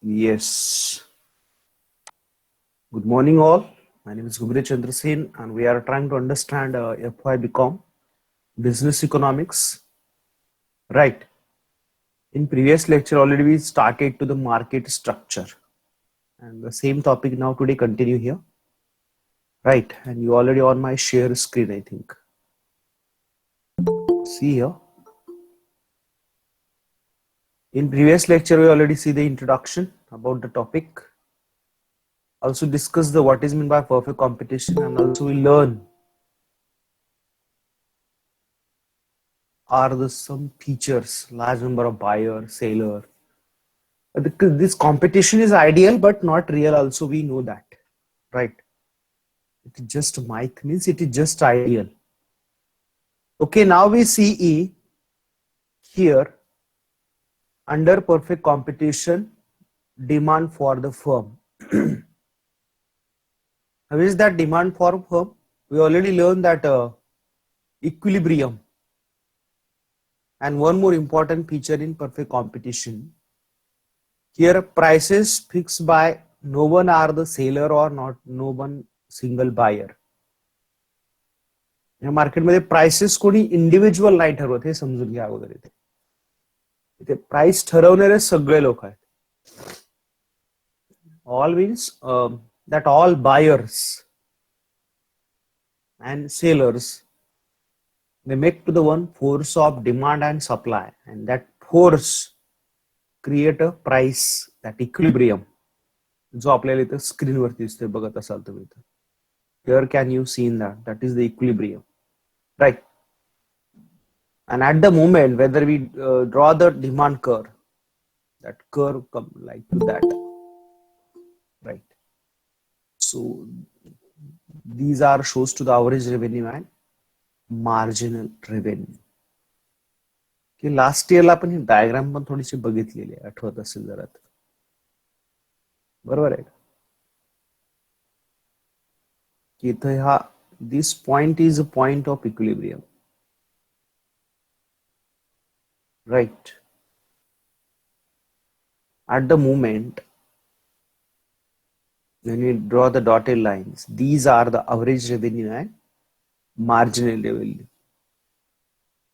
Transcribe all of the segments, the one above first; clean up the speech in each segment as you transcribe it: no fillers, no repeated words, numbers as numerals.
Yes. Good morning, all. My name is Gubri Chandra Sen, and we are trying to understand FY BCom Business Economics. Right. In previous lecture, already we started to the market structure, and the same topic now today continue here. Right. And you already on my share screen, I think. See here. In previous lecture, we already see the introduction about the topic. Also discuss the what is meant by perfect competition, and also we learn are the some features, large number of buyer, seller. This competition is ideal but not real also, we know that, right? It is just myth, means it is just ideal. Okay, now we see here under perfect competition, demand for the firm. How is that demand for firm? We already learned that equilibrium. And one more important feature in perfect competition. Here prices fixed by no one are the seller or not no one single buyer. या मार्केटमध्ये prices कोणी individual नाही ठरवत, हे समजून घ्या अगोदर. इथे प्राइस ठरवणारे सगळे लोक आहेत. All means that all buyers and sellers, they make to the one force of demand and supply, and that force create a price, that equilibrium, जो आपल्याला इथे स्क्रीनवरती दिसतोय बघत असाल तुम्ही. Here can you see that is the equilibrium, right? And at the moment, whether we draw the demand curve, that curve come like to that, right? So these are shows to the average revenue and marginal revenue. की last इयरला आपण ही diagram पण थोडीशी बघितलेली आहे, आठवत असेल जरा, बरोबर आहे की इथे हा this point is a point of equilibrium, right? At the moment when we draw the dotted lines, these are the average revenue and marginal revenue.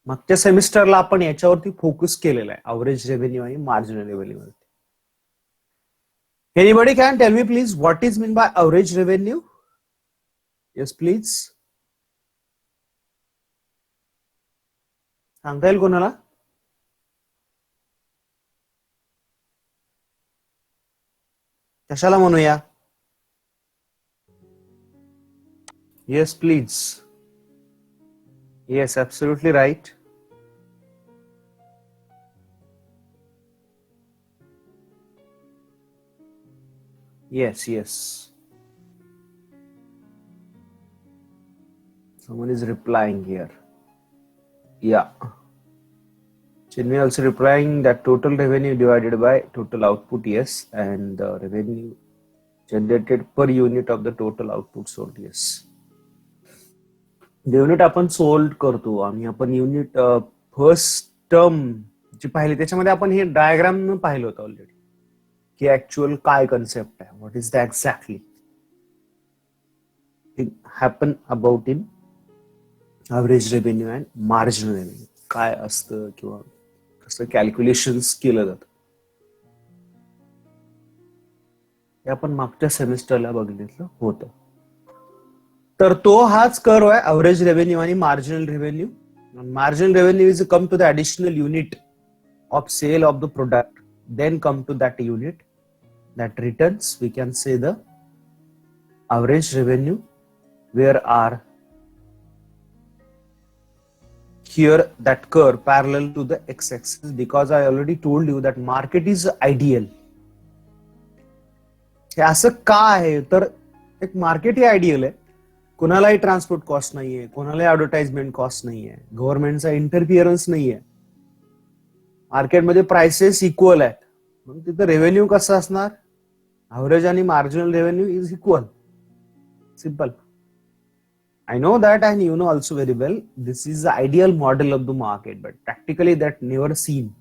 मागच्या सेमिस्टरला आपण याच्यावरती फोकस केलेला आहे, अवरेज रेव्हेन्यू आणि मार्जिनल रेव्हेन्यू वरती. Anybody can tell me please what is mean by average revenue? Yes please, सांगता येईल कोणाला? कशाला म्हणूया? Yes please. Yes, absolutely right. Yes, yes. Someone is replying here. Yeah. Chinmay also replying that total revenue divided by total output, yes, and the revenue generated per unit of the total output sold, yes. The unit आपण sold करतो आणि आपण unit first term जी पाहिली त्याच्यामध्ये आपण हे diagram पाहिलं होतं ऑलरेडी की ऍक्च्युअल काय कन्सेप्ट आहे, what is the exactly happen about in average revenue and marginal revenue काय असतं किंवा कसं कॅल्क्युलेशन्स केलं जातं, हे आपण मागच्या सेमिस्टरला बघितलं होतं. तर तो हाच कर्व आहे ॲव्हरेज रेव्हेन्यू आणि marginal revenue. Marginal revenue is come to the additional unit of sale of the product, then come to that unit that returns, we can say the average revenue, where are here that curve parallel to the x-axis, because I already told you that market is ideal. हे असं का आहे तर एक market ही ideal आहे, कोणालाही transport cost नाहीये, कोणालाही ऍडव्हर्टाइजमेंट कॉस्ट नाहीये, गव्हर्नमेंटचा इंटरफिअरन्स नाहीये, मार्केटमध्ये प्राइसेस इक्वल आहेत, मग तिथे रेव्हेन्यू कसं असणार? ॲव्हरेज आणि marginal revenue is equal. Simple. I know that, and you know also very well, this is the ideal model of the market, but practically that never seen.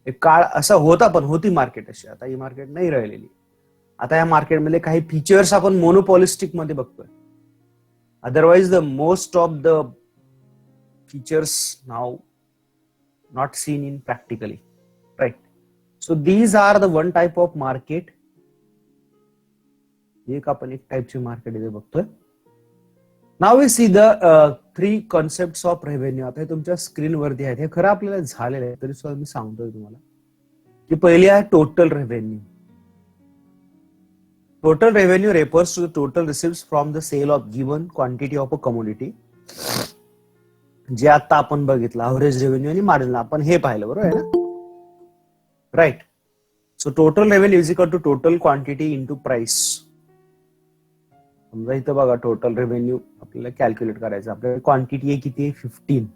एक काळ असा होता, पण होती मार्केट अशी. आता ही मार्केट नाही राहिलेली. आता या मार्केटमध्ये काही फीचर्स आपण मोनोपॉलिस्टिक मध्ये बघतोय. Otherwise the most of the features now not seen in practically, right. So these are the one type of market. एक आपण एक टाइपची मार्केट इथे बघतोय. Now we see the 3 concepts of revenue. आता हे तुमच्या स्क्रीनवरती आहेत. हे खरं आपल्याला झालेलं आहे, तरी सुद्धा मी सांगतोय तुम्हाला की पहिली आहे total revenue. Total revenue refers to the total receipts from the sale of given quantity of a commodity. जे आता आपण बघितलं अवरेज रेव्हेन्यू आणि मार्जिनल, आपण हे पाहिलं बरोबर आहे ना, right. So total revenue is equal to total quantity into price. समजा इथं बघा टोटल रेव्हेन्यू आपल्याला कॅल्क्युलेट करायचं. आपल्याला क्वांटिटी आहे किती आहे 15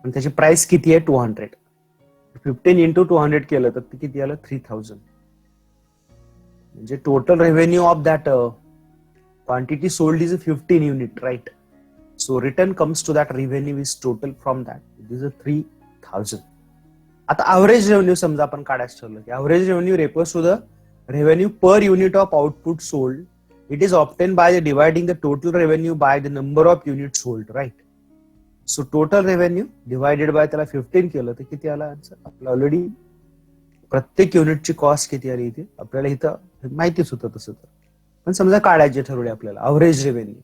आणि त्याची प्राइस किती आहे 200. 15 इंटू 200 केलं तर ते किती आलं 3000. म्हणजे total revenue of that quantity sold is 15 unit, right. So return comes to that revenue is total from that, it is 3000. आता अवरेज रेव्हेन्यू समजा आपण काढायचं ठरलं की average revenue refers to the revenue per unit of output sold. It is obtained by dividing the total revenue by the number of units sold, right? So total revenue divided by त्याला 15 केलं तर किती आला answer आपला. Already प्रत्येक युनिटची cost किती आली इथे आपल्याला इथं माहितीच होतं तसं. तर पण समजा काढायचे ठरवले आपल्याला अवरेज रेव्हेन्यू.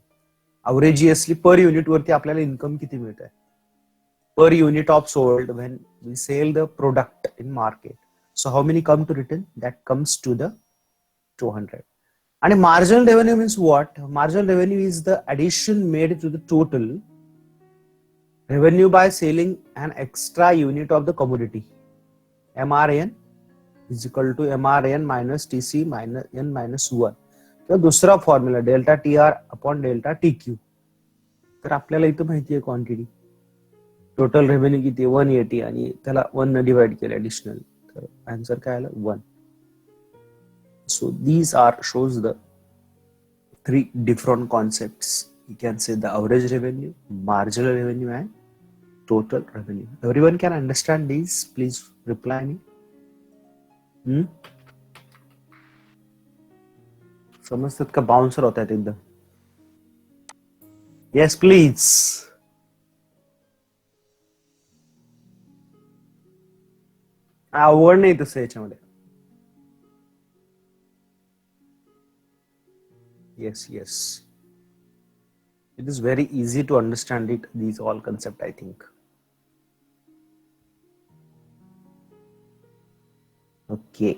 अवरेजियसली पर युनिट वरती आपल्याला इन्कम किती मिळत आहे per unit of sold when we sell the product in market. So how many come to return, that comes to the 200. And marginal revenue means what? Marginal revenue is the addition made to the total revenue by selling an extra unit of the commodity. MRN is equal to MRN minus TC minus N minus 1. किंवा दुसरा formula delta TR upon delta TQ. तर आपल्याला इथं माहिती आहे quantity total revenue किती 180 आणि त्याला 1 न डिवाइड केलं ऍडिशनल, तर आन्सर काय आलं 1. So these are shows the 3 different concepts. You can say the average revenue, marginal revenue, and total revenue. Everyone can understand these. Please reply me. समजतात का? बाउन्सर होत आहेत एकदम. Yes, please. आवड नाही तसं याच्यामध्ये. Yes. It is very easy to understand it. These all concept, I think. Okay.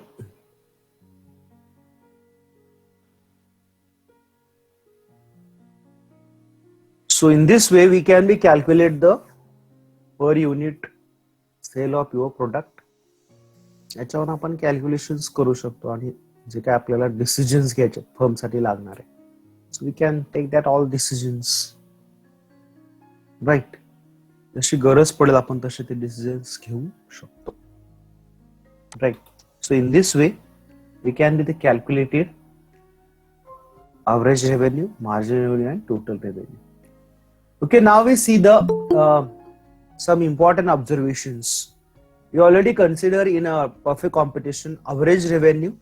So in this way, we can be calculate the per unit sale of your product. याच्यावर आपण calculations करू शकतो आणि जे काय आपल्याला डिसिजन्स घ्यायचे firm साठी लागणार आहे. So we can take that all decisions, right. जशी गरज पडेल आपण तसे ते डिसिजन्स घेऊ शकतो, right. So in this way we can be the calculated average revenue, marginal revenue, and total revenue. Okay, now we see the some important observations. We already consider in a perfect competition average revenue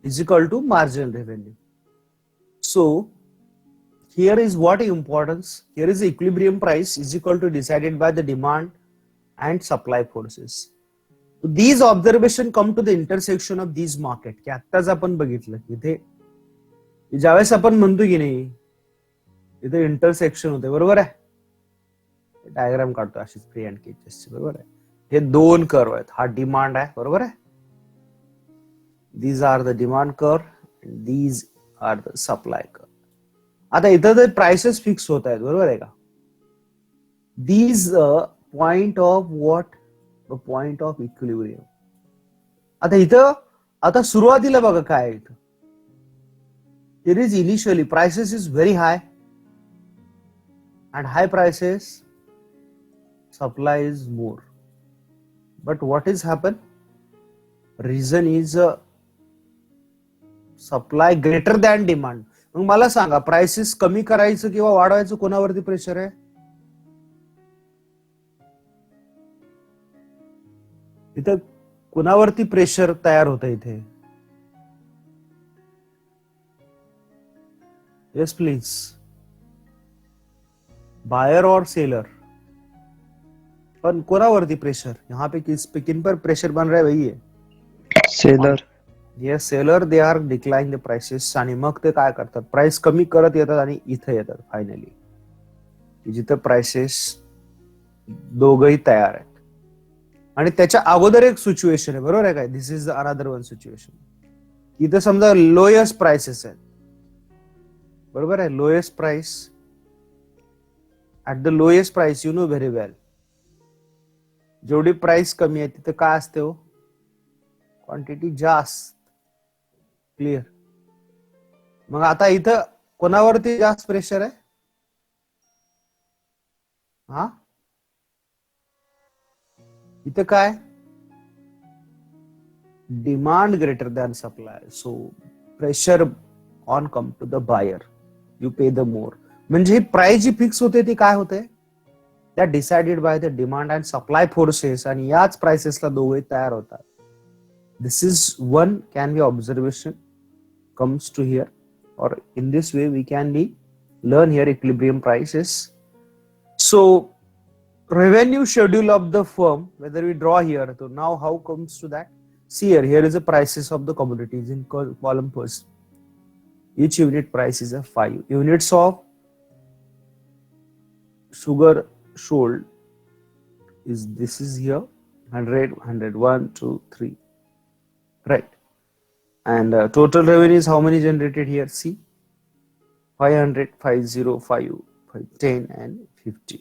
is equal to marginal revenue. So here is what importance. Here is the equilibrium price is equal to decided by the demand and supply forces. So these observation come to the intersection of these market. की आत्ताच आपण बघितलं इथे ज्यावेळेस आपण म्हणतो की नाही इथे इंटरसेक्शन होते, बरोबर आहे. डायग्राम काढतो अशीच फ्री अँड केजेसची, बरोबर आहे. हे 2 कर्व आहेत. हा डिमांड आहे, बरोबर आहे. These are the demand curve, these are the supply curve. आता इथं तर प्राइसेस फिक्स होत आहेत, बरोबर आहे का. These point of what, the point of equilibrium. आता इथं आता सुरुवातीला बघा काय आहे इथं. There is initially prices is very high and high prices supply is more, but what is happen, reason is supply greater than demand. मग मला सांगा प्राइसेस कमी करायचं किंवा वाढवायचं कोणावरती प्रेशर आहे. इथं कुणावरती प्रेशर तयार होतं इथे? Yes please. बायर और सेलर? पण कोणावरती प्रेशर? यहाँ पे किन पर प्रेशर बन रहा है भाई? सेलर. ये seller they are decline the prices आणि मग ते काय करतात? प्राइस कमी करत येतात आणि इथे येतात फायनली, जिथं प्राइसेस दोघही तयार आहेत. आणि त्याच्या अगोदर एक सिच्युएशन आहे, बरोबर आहे काय? This is another one situation. इथं समजा लोएस्ट प्राइसेस आहेत, बरोबर आहे? Lowest price, at the lowest price you know very well, जेवढी प्राइस कमी आहे तिथं काय असते हो? क्वांटिटी जास्त. क्लिअर? मग आता इथं कोणावरती जास्त प्रेशर आहे? हा, इथं काय? Demand greater than supply. So pressure on come to the buyer, you pay the more. म्हणजे ही प्राइस जी फिक्स होते ती काय होते? त्या decided by the demand and supply forces, आणि याच प्राइसेसला दोघे तयार होतात. This is one can be observation comes to here, or in this way we can be learn here equilibrium prices. So revenue schedule of the firm, whether we draw here, so now how comes to that? See here is the prices of the commodities in column first. Each unit price is a 5 units of sugar sold is, this is here 100 100 1 2 3, right? And total revenue is how many generated here? See, 500 50 5 10 and 50.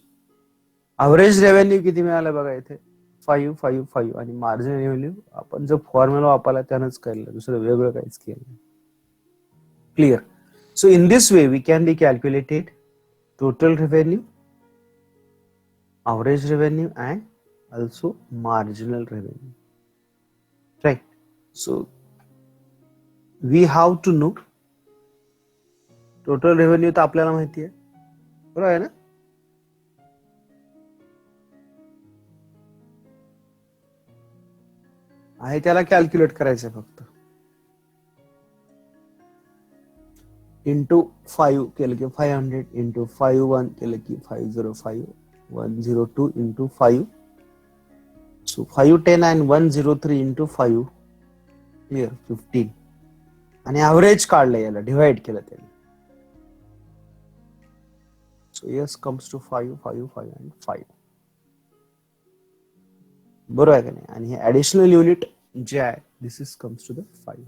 Average revenue किती मिळाला बघा इथे? 5 5 5. आणि margin revenue आपण जो formula वापरला त्यानंच केलं, दुसरं वेगळं काहीच केलं नाही. Clear? So in this way we can be calculated total revenue, average revenue and also marginal revenue, right? So we have to know total revenue तर आपल्याला माहिती आहे, बरोबर आहे ना? आहे त्याला कॅल्क्युलेट करायचं फक्त. इंटू 5 केलं की 500, इंटू 5 1 केलं की 505 102 इंटू 5, सो 510 and 103 इंटू 5, क्लिअर? 15. आणि ऍव्हरेज काढलं, याला डिवाइड केलं त्याने. So yes comes to 5 5 5 and 5, बरोबर आहे का नाही? आणि हे ऍडिशनल युनिट जे आहे, दिस इज कम्स टू द 5.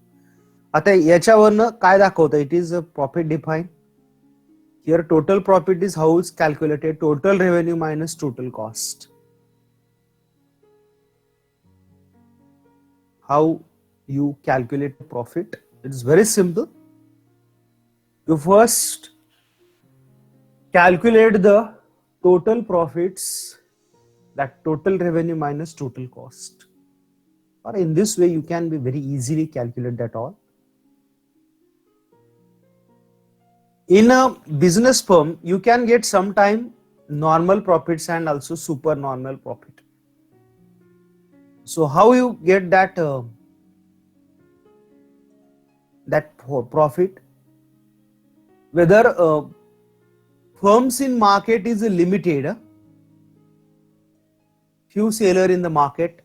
आता याच्यावरनं काय दाखवतं? It is a profit define here. Total profit is how is calculated? Total revenue minus total cost. How you calculate profit? It's very simple. You first calculate the total profits, that total revenue minus total cost, or in this way you can be very easily calculate that all. In a business firm you can get sometime normal profits and also super normal profit. So how you get that profit? Whether firms in market is limited, few seller in the market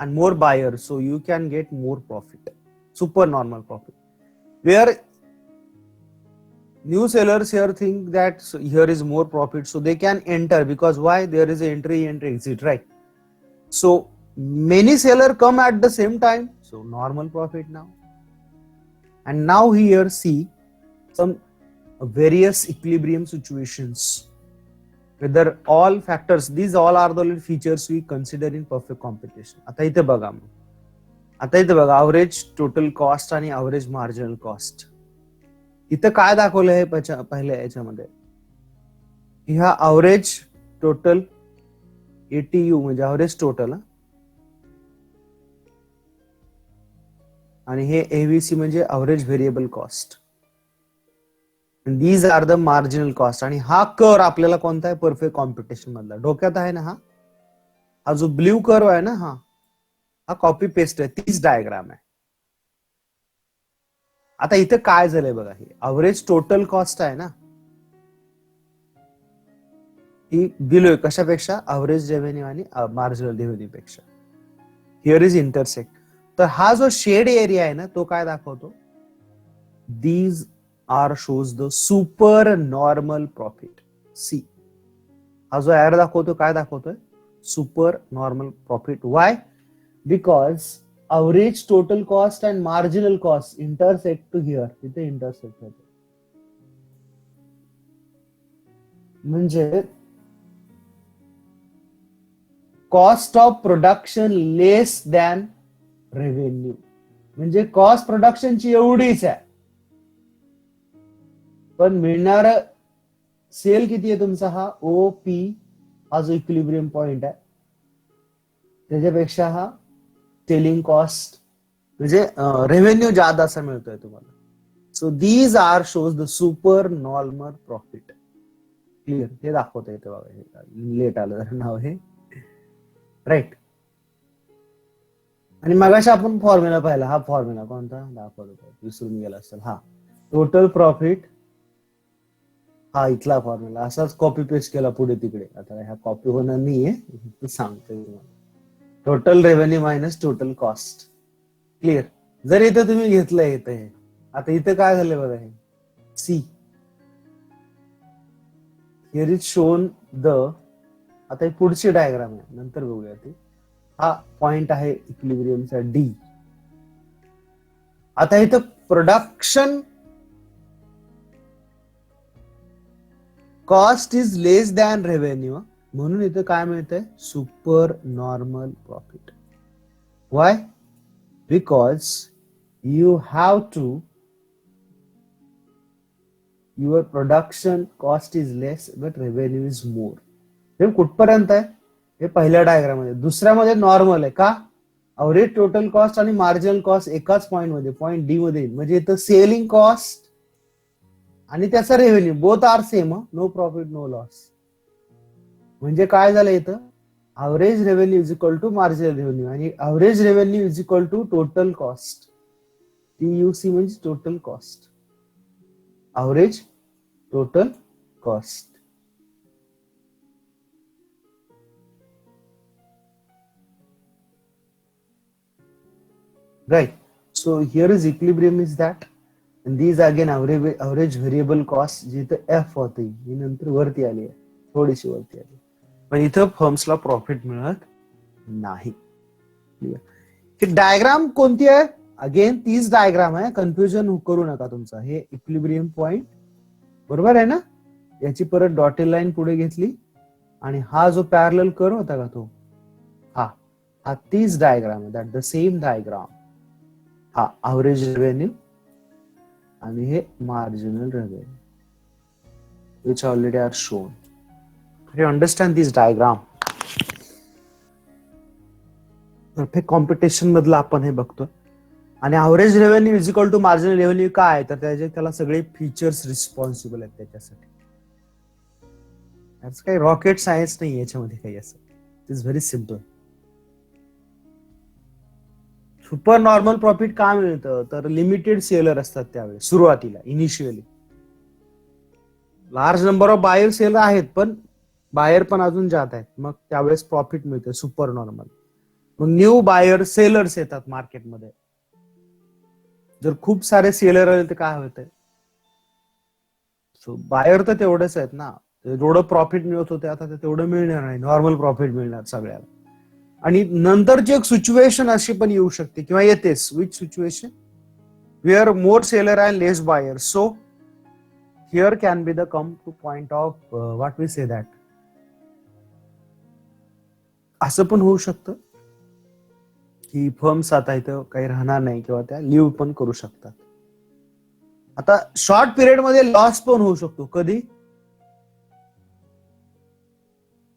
and more buyers, so you can get more profit, super normal profit. Where new sellers here think that here is more profit, so they can enter, because why? There is a entry and exit, right? So many seller come at the same time, so normal profit now. And now here see some various equilibrium situations, whether all factors, these all are the features we consider in perfect competition. आता इथे बघा, average total cost आणि average marginal cost. इथं काय दाखवलं आहे पहिल्या याच्यामध्ये? ह्या average total ATU म्हणजे average total, आणि हे AVC म्हणजे average variable cost. And these are the marginal cost. आणि हा कर्व आपल्याला कोणता आहे? परफेक्ट कॉम्पिटिशन मधला. डोक्यात आहे ना? हा जो ब्ल्यू कर्व आहे ना, हा हा कॉपी पेस्ट आहे, तीच डायग्राम आहे. आता इथे काय झालंय बघा, हे अवरेज टोटल कॉस्ट आहे ना, ही दिलोय कशापेक्षा, अवरेज रेव्हेन्यू आणि मार्जिनल रेव्हेन्यू पेक्षा. Here is intersect. तर हा जो शेड एरिया आहे ना, तो काय दाखवतो, these are shows the super normal profit. See, हा जो एर दाखवतो काय दाखवतोय, super normal profit. Why? Because average total cost and marginal cost intersect to here, इथे इंटरसेक्ट होतो. म्हणजे cost of production less than revenue, म्हणजे कॉस्ट प्रोडक्शनची एवढीच आहे, पण मिळणार सेल किती आहे तुमचा, हा ओपी, हा जो इक्विलिब्रियम पॉइंट आहे त्याच्यापेक्षा हा सेलिंग कॉस्ट म्हणजे रेव्हेन्यू जादा असा मिळतोय तुम्हाला. So these are shows the super normal profit. Clear? हे दाखवता येते बघा, हे लेट आलं नाव हे, राईट. आणि मगाशी आपण फॉर्म्युला पाहिला, हा फॉर्म्युला कोणता दाखवतो, विसरून गेला असेल, हा टोटल प्रॉफिट, हा इथला फॉर्म्युला असाच कॉपी पेस्ट केला पुढे तिकडे. आता ह्या कॉपी होणार नाहीये, सांगतोय तुम्हाला. Total revenue minus total cost. Clear? जर इथे तुम्ही घेतलंय इथे, आता इथे काय झालंय बघा, हे see, here is shown the, आता ही पुढची डायग्राम आहे, नंतर बघूया ती. हा पॉइंट आहे इक्विलिब्रियमचा डी. आता इथं production cost is less than revenue, म्हणून इथं काय मिळतंय, super normal profit. Why? Because you have to, your production cost is less but revenue is more. हे कुठपर्यंत आहे, हे पहिल्या डायग्राम मध्ये. दुसऱ्यामध्ये नॉर्मल आहे का, अवरेज टोटल कॉस्ट आणि मार्जिनल कॉस्ट एकाच पॉइंट मध्ये, पॉइंट डी मध्ये, म्हणजे इथं सेलिंग कॉस्ट आणि त्याचा revenue both are same, no profit no loss. म्हणजे काय झालं इथं, average revenue is equal to marginal revenue आणि average revenue is equal to total cost. TUC म्हणजे total cost, average total cost. Right. So here is equilibrium is that, and these again average variable cost, जिथे F होती ही नंतर वरती आली आहे, थोडीशी वरती आली, पण इथं फर्म्सला प्रॉफिट मिळत नाही. ही डायग्राम कोणती आहे, अगेन तीच डायग्राम आहे, कन्फ्युजन करू नका तुमचा. हे इक्विलिब्रियम पॉइंट बरोबर आहे ना, याची परत डॉटेड लाईन पुढे घेतली आणि हा जो पॅरलल कर्व होता का तो, हा तीच डायग्राम आहे, दॅट द सेम डायग्राम. हा अवरेज रेव्हेन्यू आणि हे marginal revenue, which already are shown. You understand this diagram? Perfect competition मधलं आपण हे बघतो. आणि average revenue is equal to marginal revenue काय, तर त्याला सगळे फीचर्स रिस्पॉन्सिबल आहेत त्याच्यासाठी. याचं काही रॉकेट सायन्स नाही याच्यामध्ये काही असं, it is very simple. Super normal profit का मिळतं, तर लिमिटेड सेलर असतात त्यावेळेस सुरुवातीला, initially. Large number of buyer seller आहेत, पण बायर पण अजून जात आहेत, मग त्यावेळेस प्रॉफिट मिळतं सुपर नॉर्मल. मग न्यू बायर सेलर्स येतात मार्केटमध्ये. जर खूप सारे सेलर आले तर काय होतंय, सो बायर तर तेवढेच आहेत ना, जेवढं प्रॉफिट मिळत होते आता तेवढं मिळणार नाही, नॉर्मल प्रॉफिट मिळणार सगळ्याला. आणि नंतरची एक सिच्युएशन अशी पण येऊ शकते किंवा येतेच, which situation, where more seller and less buyer. So here can be the come to point of what we say that, असं पण होऊ शकतं की फर्म्स आता इथं काही राहणार नाही किंवा त्या लिव्ह पण करू शकतात. आता शॉर्ट पिरियड मध्ये लॉस पण होऊ शकतो, कधी,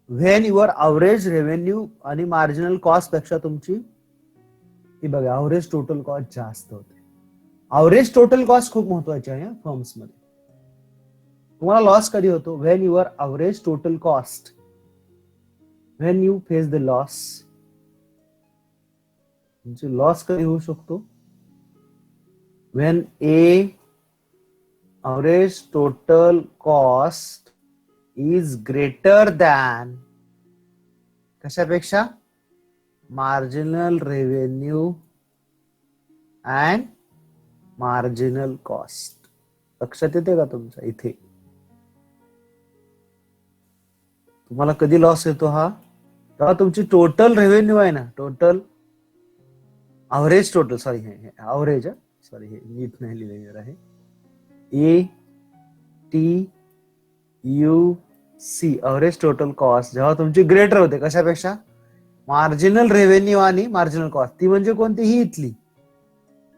व्हेन युअर अवरेज रेव्हेन्यू आणि मार्जिनल कॉस्ट पेक्षा तुमची ही बघा अवरेज टोटल कॉस्ट जास्त होते. अवरेज टोटल कॉस्ट खूप महत्वाची आहे फर्म्स मध्ये. तुम्हाला लॉस कधी होतो, when your average total cost, when you face the loss म्हणजे लॉस कधी होऊ शकतो? when A average total cost is greater than कशापेक्षा? marginal revenue and marginal cost. लक्षात येते का तुमच्या इथे? तुम्हाला कधी लॉस येतो हा? तेव्हा तुमची टोटल रेव्हेन्यू आहे ना, टोटल अवरेज टोटल सॉरी हे अवरेज सॉरी हे नीट नाही लिहिलेलं आहे. ATUC अवरेज टोटल कॉस्ट जेव्हा तुमची ग्रेटर होते कशापेक्षा? मार्जिनल रेव्हेन्यू आणि मार्जिनल कॉस्ट. ती म्हणजे कोणती? ही इथली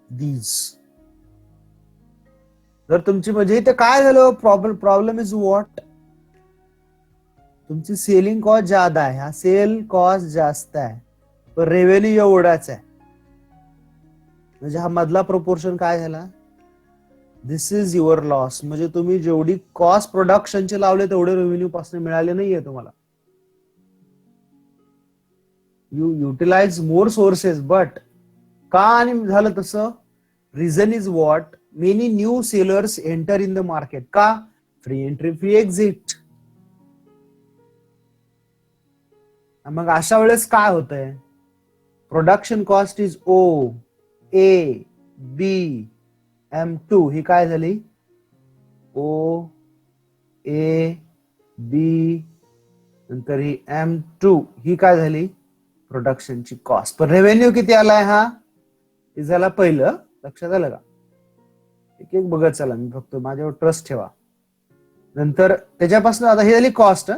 दीज. जर तुमची म्हणजे इथे काय झालं? Problem is what? तुमची सेलिंग कॉस्ट ज्यादा आहे, हा सेल कॉस्ट जास्त आहे पण रेव्हेन्यू एवढाच आहे, म्हणजे हा मधला प्रोपोर्शन काय झाला? दिस इज युअर लॉस. म्हणजे तुम्ही जेवढी कॉस्ट प्रोडक्शनचे लावले तेवढे रेव्हेन्यू पासून मिळाले नाहीये तुम्हाला. You utilize more sources but का आणि झालं तसं? Reason is what? Many new sellers enter in the market. का? Free entry free exit. मग अशा वेळेस काय होतंय? Production cost is O A B M2 ही काय झाली? ओ ए बी नंतर ही M2 ही काय झाली? प्रोडक्शनची कॉस्ट. पण रेव्हेन्यू किती आलाय? हा हे झाला पहिलं. लक्षात आलं का? एक एक बघत चला, मी फक्त माझ्यावर ट्रस्ट ठेवा. नंतर त्याच्यापासून आता हे झाली कॉस्ट.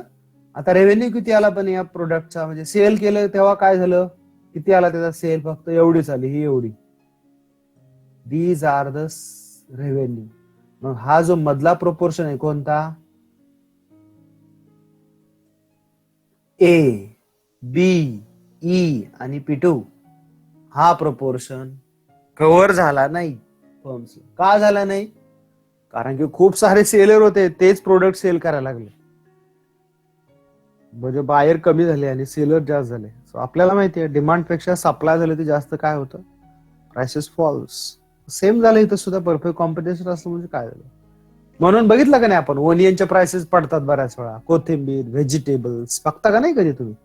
आता रेव्हेन्यू किती आला पण या प्रोडक्टचा? म्हणजे सेल केलं तेव्हा काय झालं? किती आला त्याचा सेल? फक्त एवढीच आली, ही एवढी. These are the revenue. मग हा जो मधला प्रोपोर्शन आहे कोणता? ए बी ई आणि P2 हा प्रोपोर्शन कव्हर झाला नाही फर्म्स. का झाला नाही? कारण की खूप सारे सेलर होते, तेच प्रोडक्ट सेल करायला लागले, म्हणजे बायर कमी झाले आणि सेलर जास्त झाले. सो आपल्याला माहिती आहे डिमांड पेक्षा सप्लाय झालं ते जास्त काय होतं? Prices false. सेम झालं इथं सुद्धा. परफेक्ट कॉम्पिटिशन असलं म्हणजे काय झालं? म्हणून बघितलं का नाही आपण ओनियनच्या प्राइसेस पडतात बऱ्याच वेळा, कोथिंबीर, व्हेजिटेबल्स बघता का नाही कधी तुम्ही?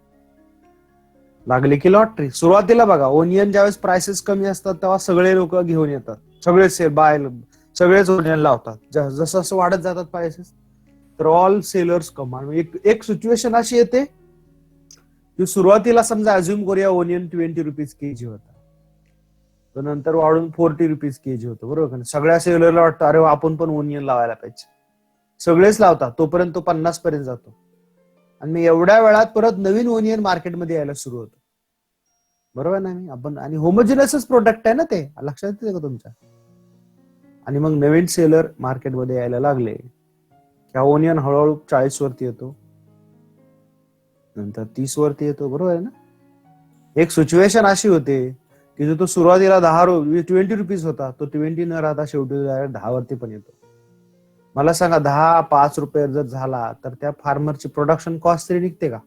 लागली की लॉटरी. सुरुवातीला बघा ओनियन ज्यावेळेस प्राइसेस कमी असतात तेव्हा सगळे लोक घेऊन येतात, सगळेच सगळेच ओनियन लावतात. जसं जसं वाढत जातात प्राइसेस तर ऑल सेलर्स कमान. एक सिच्युएशन अशी येते की सुरुवातीला समजा अज्युम करूया ओनियन 20 रुपीज केजी होता, तर नंतर वाढून 40 रुपीज केजी होतं, बरोबर का? सगळ्या सेलरला वाटतं अरे आपण पण ओनियन लावायला पाहिजे, सगळेच लावतात, तोपर्यंत तो 50 पर्यंत जातो आणि मग एवढ्या वेळात परत नवीन ओनियन मार्केटमध्ये यायला सुरू होतं, बरोबर नाही? आपण आणि होमोजिनसच प्रोडक्ट आहे ना ते, लक्षात येते का तुमच्या? आणि मग नवीन सेलर मार्केटमध्ये यायला लागले की ओनियन हळूहळू 40 वरती येतो, नंतर 30 वरती येतो, बरोबर आहे ना? एक सिच्युएशन अशी होते की जो तो सुरुवातीला 20 रुपीज होता तो 20 न राहता शेवटी 10 वरती पण येतो. मला सांगा 10-5 रुपये जर झाला तर त्या फार्मरची प्रोडक्शन कॉस्ट तरी निघते का?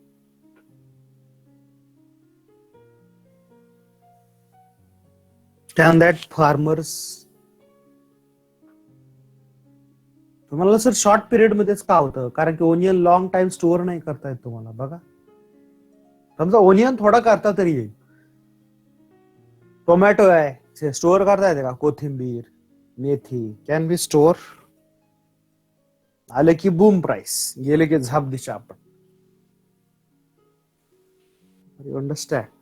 दॅट फार्मर्स तुम्हाला सर शॉर्ट पिरियड मध्येच का होतं? कारण की ओनियन लॉंग टाइम स्टोअर नाही करता येत तुम्हाला. बघा समजा ओनियन थोडा करता तरी येईल, टोमॅटो आहे स्टोअर करता येते का? कोथिंबीर, मेथी कॅन बी स्टोअर. आले की बूम प्राइस, गेले की झाप दिशा आपण. You understand?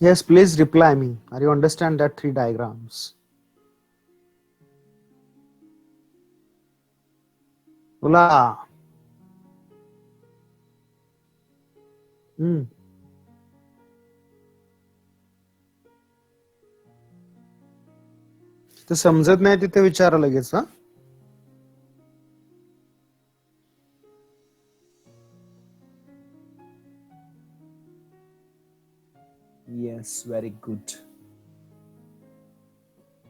Yes, please reply me. Are you understand that 3 diagrams? बोला. ते समजत नाही तिथे विचारा लगेच. हा येस, व्हेरी गुड.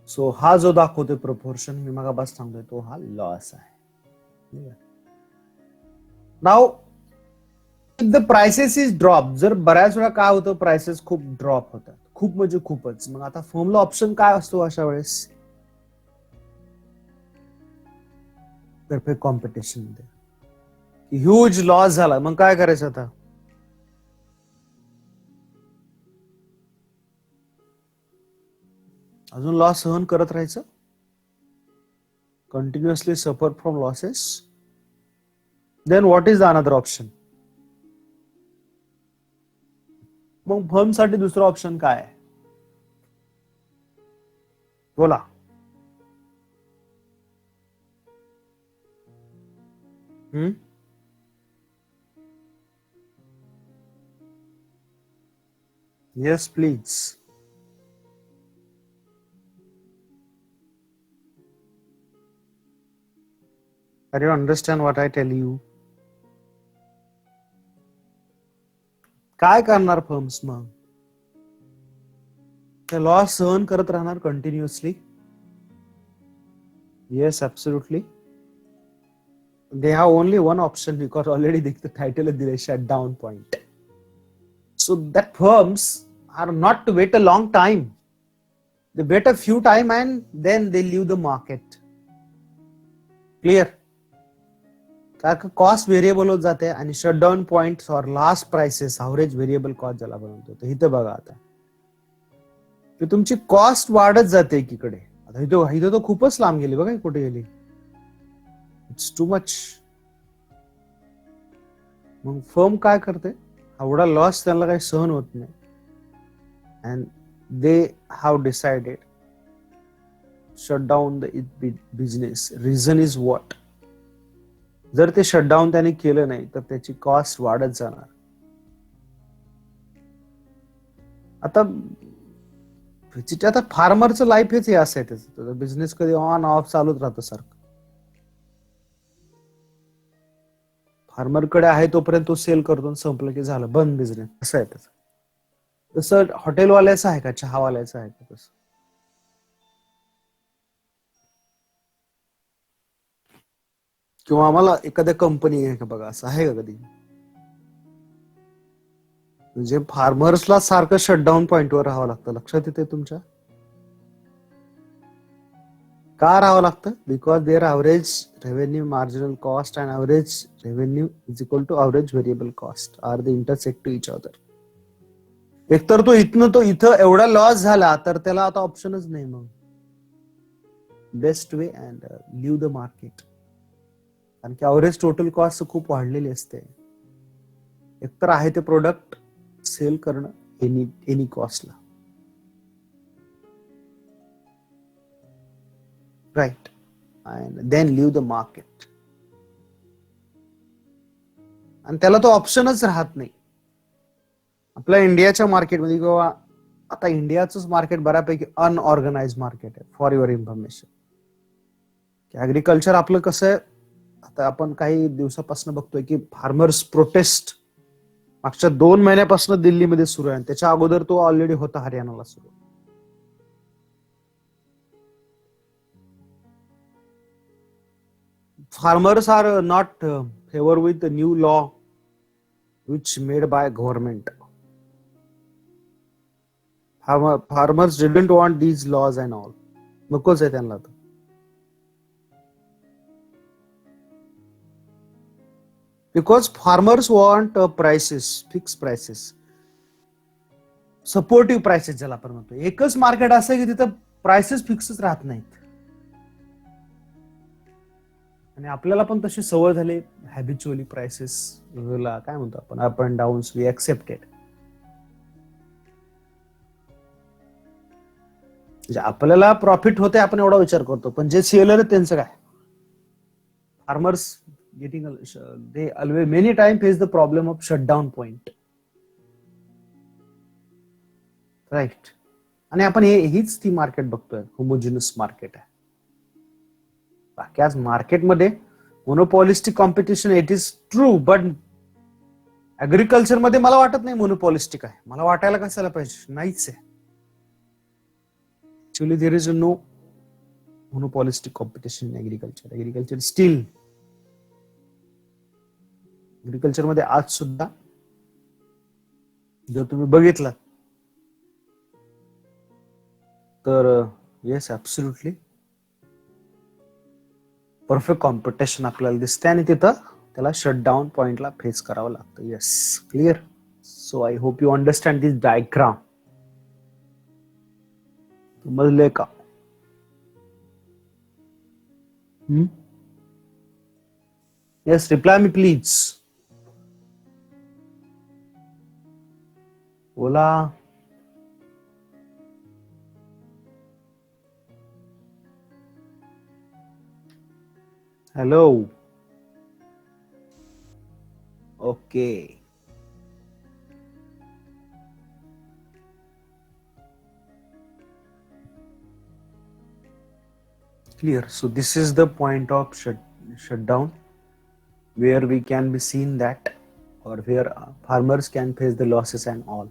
सो हा जो दाखवतोय प्रपोर्शन मी मग बस सांगतोय तो हा लॉस आहे. नाव द प्राइसेस इज ड्रॉप. जर बऱ्याच वेळा काय होतं, प्राइसेस खूप ड्रॉप होतात, खूप म्हणजे खूपच. मग आता फर्मला ऑप्शन काय असतो अशा वेळेस? परफेक्ट कॉम्पिटिशन मध्ये ह्यूज लॉस झाला, मग काय करायचं आता? अजून लॉस सहन करत राहायचं, continuously suffer from losses. Then what is the another option? मग फर्मसाठी दुसरा ऑप्शन काय आहे? बोला. Yes please. Are you understand what I tell you? काय करणार फर्म्स मग? ते लॉस सहन करत राहणार continuously? Yes, absolutely. They have only one option because already the title is the shutdown point. So that firms are not to wait a long time. They wait a few time and then they leave the market. Clear? कारण cost variable होत जाते आणि shutdown point और last prices average variable cost ज्याला बनवतो. तर इथं बघा आता की तुमची कॉस्ट वाढत जाते एकीकडे. आता इथं तर खूपच लांब गेली बघा, कुठे गेली. It's too much. मग फर्म काय करते, एवढा लॉस त्यांना काही सहन होत नाही and they have decided shut down the business. Reason is what? जर ते शटडाऊन त्याने केलं नाही तर त्याची कॉस्ट वाढत जाणार. आता फार्मरचं लाईफ हेच हे असं आहे, त्याचं बिझनेस कधी ऑन ऑफ चालूच राहतं सारखं. फार्मरकडे आहे तोपर्यंत तो सेल करतो, संपलं की झालं, बंद बिझनेस. असं आहे त्याचं. तसं हॉटेलवाल्याचं आहे का, चहावाल्याचं आहे का तसं? किंवा आम्हाला एखाद्या कंपनी आहे का बघा, असं आहे का कधी? म्हणजे फार्मर्सला सारखं शटडाऊन पॉइंटवर राहावं लागतं. लक्षात येते तुमच्या? का राहावं लागतं? Because there average revenue marginal cost and average revenue is equal to average variable cost are the intersect to each other. एकतर तो इथं एवढा लॉस झाला तर त्याला आता ऑप्शनच नाही. मग best way and leave the market. कारण की अवरेज टोटल कॉस्ट खूप वाढलेली असते. एकतर आहे ते प्रोडक्ट सेल करणं एनी कॉस्टला, right, and then leave the market. आणि त्याला तो ऑप्शनच राहत नाही. आपल्या इंडियाच्या मार्केटमध्ये किंवा आता इंडियाचंच मार्केट बऱ्यापैकी अनऑर्गनाइज मार्केट आहे. फॉर युअर इन्फॉर्मेशन, ऍग्रिकल्चर आपलं कसं आहे, आता आपण काही दिवसापासून बघतोय की फार्मर्स प्रोटेस्ट मागच्या 2 महिन्यापासून दिल्लीमध्ये सुरू आहे. त्याच्या अगोदर तो ऑलरेडी होता हरियाणाला सुरू. Farmers are not favour with the new law which made by government. Farmers didn't want these laws and all. नकोच आहे त्यांना. Because farmers want prices, fix prices, supportive prices ज्याला आपण म्हणतो. एकच मार्केट असं आहे की तिथं प्राइसेस फिक्सच राहत नाहीत. आणि आपल्याला पण तशी सवय झाली हॅबिच्युअली प्राइसेस काय म्हणतो आपण, up and downs we accepted. म्हणजे आपल्याला प्रॉफिट होते आपण एवढा विचार करतो, पण जे सेलर आहे त्यांचं काय? Farmers getting they always many time face the problem of shutdown point, right? आणि आपण हीच ती मार्केट बघतोय, होमोजिनस मार्केट आहे. बाकी आज मार्केटमध्ये monopolistic competition, it is true, but agriculture मध्ये मला वाटत नाही मोनोपॉलिस्टिक आहे. मला वाटायला कशाला पाहिजे, नाहीच आहे. Actually there is no monopolistic competition in agriculture. Still agriculture मध्ये आज सुद्धा जर तुम्ही बघितलं तर येस ऍब्सोल्युटली परफेक्ट कॉम्पिटिशन आपल्याला दिसते आणि तिथं त्याला शटडाऊन पॉइंटला फेस करावं लागतं. Yes, clear. So I hope you understand this diagram. समजले का? Yes, reply me please. बोला. Hello. Okay. Clear. So this is the point of shutdown where we can be seen that, or where farmers can face the losses and all.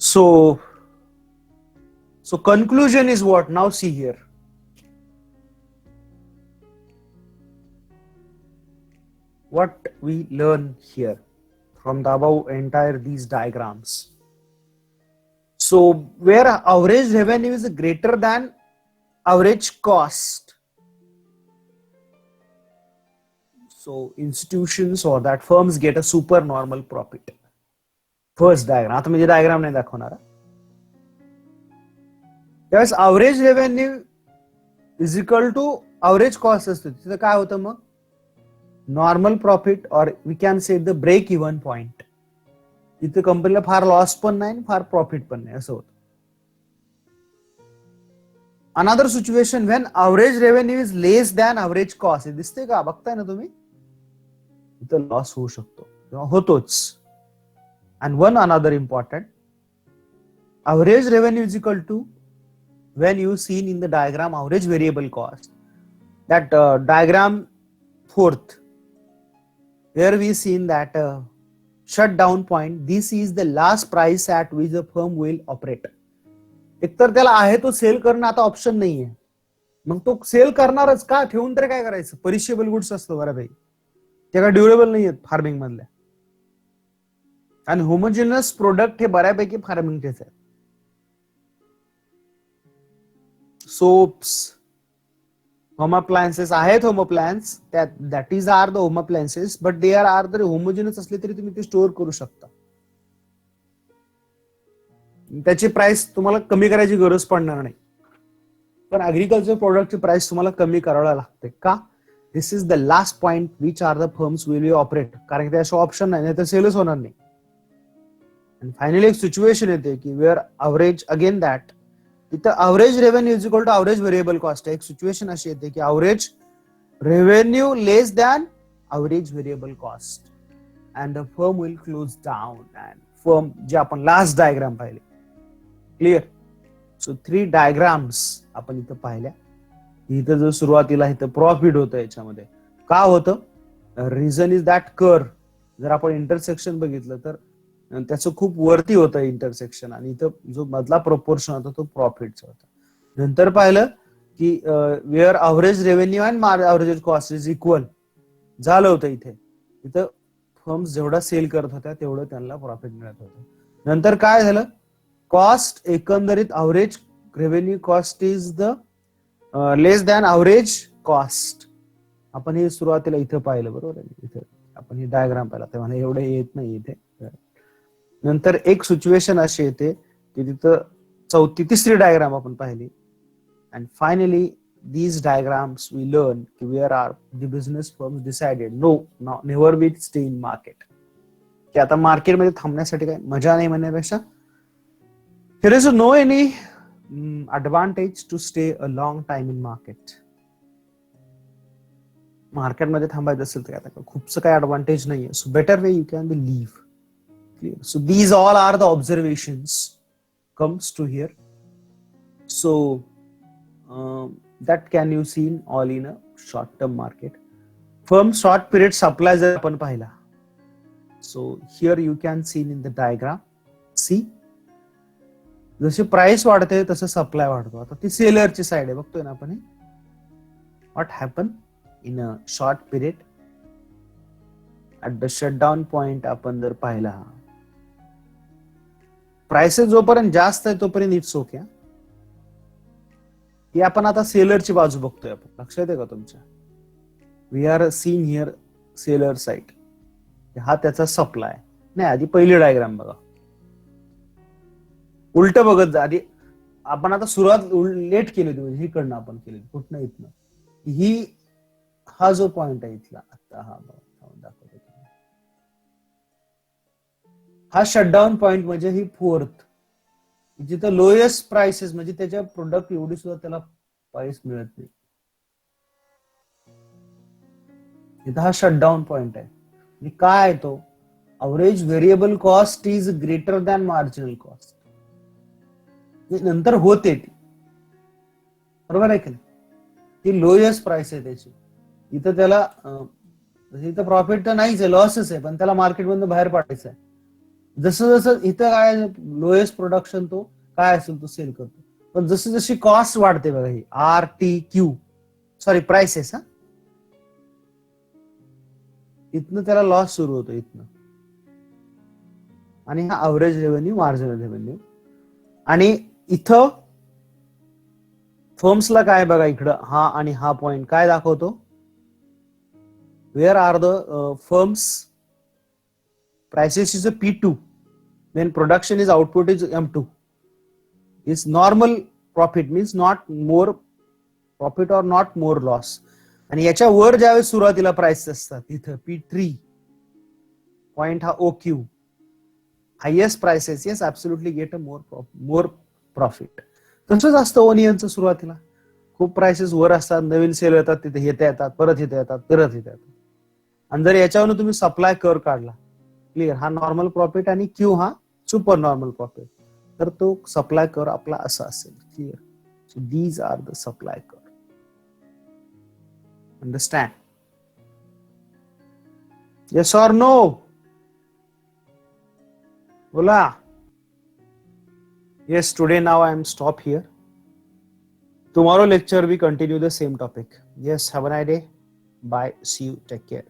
So conclusion is what? Now see here. What we learn here from the above entire these diagrams. So where average revenue is greater than average cost, so institutions or that firms get a super normal profit. First diagram. आता मी diagram नाही दाखवणार. त्यावेळेस average revenue is equal to average cost असतो. तिथं काय होतं मग? Normal profit or we can say the break even point. इथं कंपनीला फार लॉस पण नाही फार प्रॉफिट पण नाही असं होतं. Another situation when average revenue is less than average cost. दिसते का? बघताय ना तुम्ही? इथं लॉस होऊ शकतो किंवा होतोच. And one another important, average revenue is equal to, when you seen in the diagram, average variable cost. That diagram fourth, where we seen that shutdown point, this is the last price at which the firm will operate. एकतर त्याला आहे तो sale करणं आता option नाहीये, मग तो sale करणारच का? ठेवून तर काय करायचं? परिशेबल गुड्स असतो बऱ्यापैकी, ते काय ड्युरेबल नाही आहेत फार्मिंग मधल्या. आणि होमोजिनस प्रोडक्ट हे बऱ्यापैकी फार्मिंगचेच आहेत. सोप्स, होम अप्लायन्सेस आहेत. Home appliance that is are the home appliances, but they are जरी होमोजिनस असले तरी तुम्ही ते स्टोअर करू शकता. त्याची प्राइस तुम्हाला कमी करायची गरज पडणार नाही. पण अग्रिकल्चर प्रोडक्टची प्राइस तुम्हाला कमी करायला लागते का? This is the last point which are the firms will operate. कारण त्याशिवाय ऑप्शन नाही, तर सेलच होणार नाही. आणि फायनली एक सिच्युएशन येते की वेअर अवरेज, अगेन दॅट इथं average revenue is equal to average variable cost. एक सिच्युएशन अशी येते की average revenue less than average variable cost and the firm will close down. And firm, जे आपण लास्ट डायग्राम पाहिले, क्लिअर. सो 3 डायग्राम्स आपण इथं पाहिल्या. इथं जो सुरुवातीला इथं प्रॉफिट होतं, याच्यामध्ये का होतं? Reason is that curve. जर आपण इंटरसेक्शन बघितलं तर त्याचं खूप वरती होतं इंटरसेक्शन, आणि इथं जो मधला प्रोपोर्शन होता तो प्रॉफिटचा होता. नंतर पाहिलं की where average revenue and average cost is equal झालं होतं. इथं फर्म्स जेवढा सेल करत होत्या तेवढं त्यांना प्रॉफिट मिळत होतं. नंतर काय झालं? कॉस्ट एकंदरीत average revenue cost is the less than average cost. आपण हे सुरुवातीला इथं पाहिलं, बरोबर आहे? इथे आपण ही डायग्राम पाहिला तेव्हा एवढं येत नाही इथे. नंतर एक सिच्युएशन अशी येते की तिथं तिसरी डायग्राम आपण पाहिली. And finally these diagrams we learn where are the business firms decided never will stay in market. की आता मार्केटमध्ये थांबण्यासाठी काय मजा नाही म्हणण्यापेक्षा there is no any advantage to stay a long time in market. मार्केटमध्ये थांबायचं असेल तर आता खूपच काही ऍडव्हान्टेज नाहीये. So better way you can be leave. So these all are the observations comes to here. So that can you see in all in a short term market. Firm short period supply जर आपण पाहिला, so here you can see in the diagram. See, जशी price वाढते तसं supply वाढतो. आता ती सेलरची side आहे, बघतोय ना आपण. What happen in a short period at the shutdown point आपण जर पाहिला, प्राइसेस जोपर्यंत जास्त आहे तोपर्यंत इट्स ओके. ही आपण आता सेलरची बाजू बघतोय आपण. लक्षात आहे का तुमच्या? We are seen here seller side. हा त्याचा सप्लाय. नाही, आधी पहिली डायग्राम बघा. उलट बघत जा आधी. आपण आता सुरुवात लेट केली होती, म्हणजे इकडनं आपण केली, कुठनं इथनं. ही हा जो पॉइंट आहे इथला, आता हा दाखवतो. हा शटडाऊन पॉइंट म्हणजे ही फोर्थ, जिथं लोएस्ट प्राइसेस, म्हणजे त्याच्या प्रोडक्ट एवढी सुद्धा त्याला प्राइस मिळत नाही. इथं हा शटडाऊन पॉइंट आहे. म्हणजे काय आहे तो? Average variable cost is greater than marginal cost. नंतर होते ती, बरोबर आहे की नाही? ती लोएस्ट प्राइस आहे त्याची. इथं त्याला इथं प्रॉफिट तर नाहीच आहे, लॉसच आहे, पण त्याला मार्केटमधून बाहेर पाडायचं आहे. जसं जसं इथं काय लोएस्ट प्रोडक्शन तो काय असेल तो सेल करतो. पण जशी जशी कॉस्ट वाढते बघा, ही RTQ, सॉरी प्राइसेस, इथनं त्याला लॉस सुरू होतो इथनं. आणि हा अवरेज रेव्हेन्यू, मार्जिनल रेव्हेन्यू. आणि इथं फर्म्सला काय बघा, इकडं हा आणि हा पॉइंट काय दाखवतो? Where are the firms prices is a P2 when production is output is M2. Is normal profit means not more profit or not more loss. आणि याच्या वर ज्यावेळेस सुरुवातीला प्राइस असतात इथं P3 पॉइंट हा OQ, highest prices, yes absolutely get a more profit. तसंच असतं ओनियनचं सुरुवातीला. खूप प्राइसेस वर असतात, नवीन सेल येतात, तिथे येता येतात, परत येता येतात, परत येता येतात. आणि जर याच्यावरून तुम्ही सप्लाय कर काढला, क्लिअर, हा नॉर्मल प्रॉफिट आणि क्यू हा सुपर नॉर्मल प्रॉफिट, तर तो सप्लाय कर आपला असा असेल. Clear? So these are the supply curve. Understand? Yes or no? बोला. Yes, today now I am stop here. Tomorrow lecture we continue the same topic. Yes, have a nice day. Bye. See you. Take care.